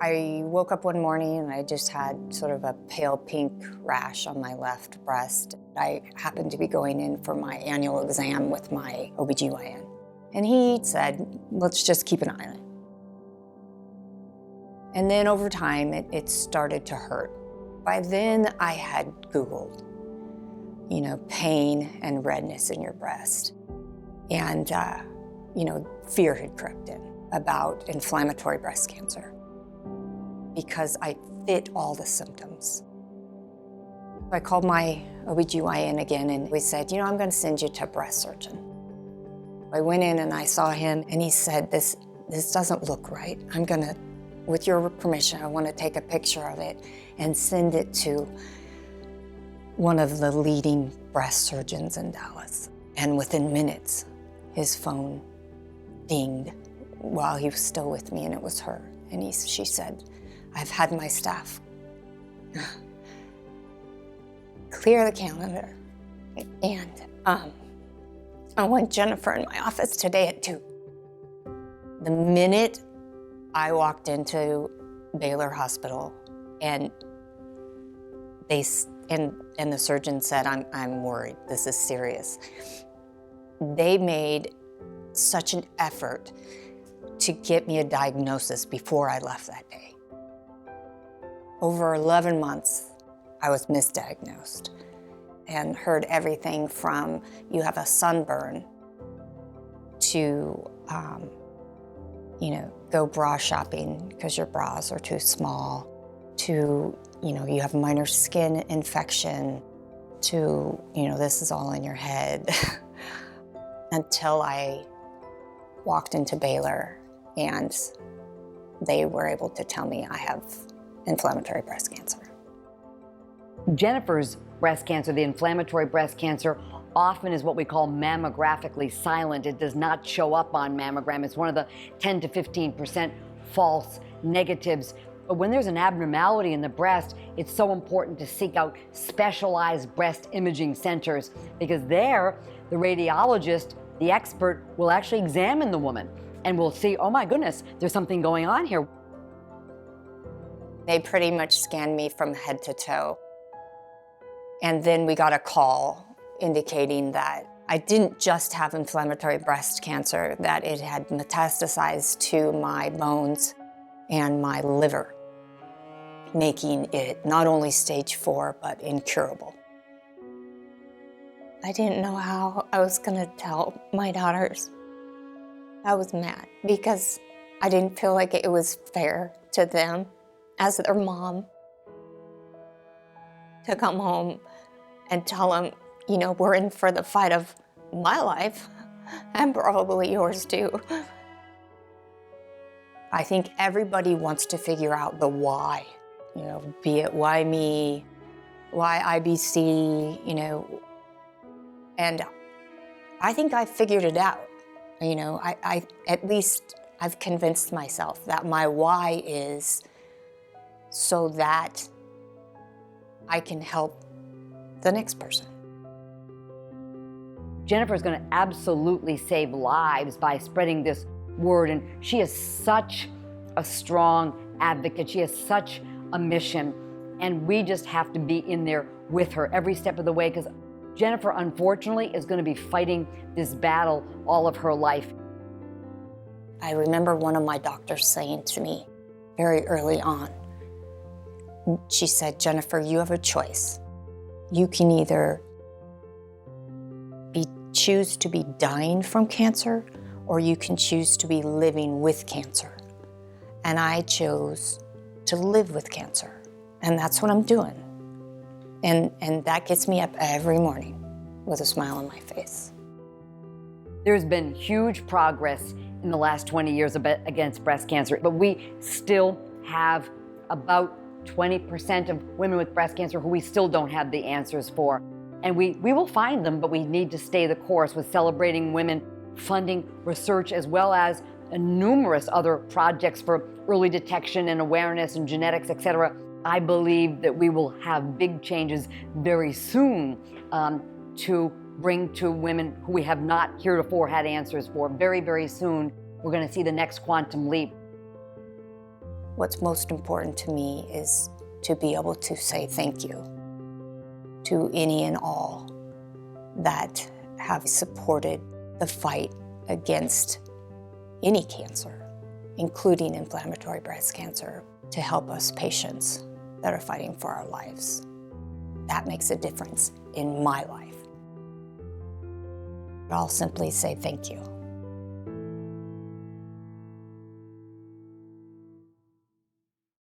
I woke up one morning and I just had sort of a pale pink rash on my left breast. I happened to be going in for my annual exam with my OBGYN. And he said, let's just keep an eye on it. And then over time, it started to hurt. By then, I had Googled, pain and redness in your breast. And, fear had crept in about inflammatory breast cancer because I fit all the symptoms. I called my OBGYN again and we said, I'm gonna send you to a breast surgeon. I went in and I saw him and he said, this doesn't look right. I'm gonna, with your permission, I wanna take a picture of it and send it to one of the leading breast surgeons in Dallas. And within minutes, his phone dinged while he was still with me, and it was her. And she said, I've had my staff clear the calendar, and I want Jennifer in my office today at 2. The minute I walked into Baylor Hospital, and the surgeon said, I'm worried, this is serious. They made such an effort to get me a diagnosis before I left that day. Over 11 months, I was misdiagnosed and heard everything from you have a sunburn to, go bra shopping because your bras are too small, to, you have minor skin infection, to, this is all in your head. Until I walked into Baylor and they were able to tell me I have inflammatory breast cancer. Jennifer's breast cancer, the inflammatory breast cancer, often is what we call mammographically silent. It does not show up on mammogram. It's one of the 10 to 15% false negatives. But when there's an abnormality in the breast, it's so important to seek out specialized breast imaging centers, because there, the radiologist, the expert, will actually examine the woman and will see, oh my goodness, there's something going on here. They pretty much scanned me from head to toe. And then we got a call indicating that I didn't just have inflammatory breast cancer, that it had metastasized to my bones and my liver, making it not only stage 4, but incurable. I didn't know how I was gonna tell my daughters. I was mad because I didn't feel like it was fair to them as their mom to come home and tell them, we're in for the fight of my life and probably yours too. I think everybody wants to figure out the why, be it why me, why IBC, and I think I figured it out. I at least I've convinced myself that my why is so that I can help the next person. Jennifer's going to absolutely save lives by spreading this word, and she is such a strong advocate. She has such a mission, and we just have to be in there with her every step of the way, because Jennifer, unfortunately, is going to be fighting this battle all of her life. I remember one of my doctors saying to me very early on, she said, Jennifer, you have a choice. You can either choose to be dying from cancer, or you can choose to be living with cancer. And I chose to live with cancer, and that's what I'm doing. And that gets me up every morning with a smile on my face. There's been huge progress in the last 20 years against breast cancer, but we still have about 20% of women with breast cancer who we still don't have the answers for. And we will find them, but we need to stay the course with Celebrating Women, funding research, as well as numerous other projects for early detection and awareness and genetics, etc. I believe that we will have big changes very soon to bring to women who we have not heretofore had answers for. Very, very soon, we're going to see the next quantum leap. what's most important to me is to be able to say thank you to any and all that have supported the fight against any cancer, including inflammatory breast cancer, to help us patients that are fighting for our lives. That makes a difference in my life. I'll simply say thank you.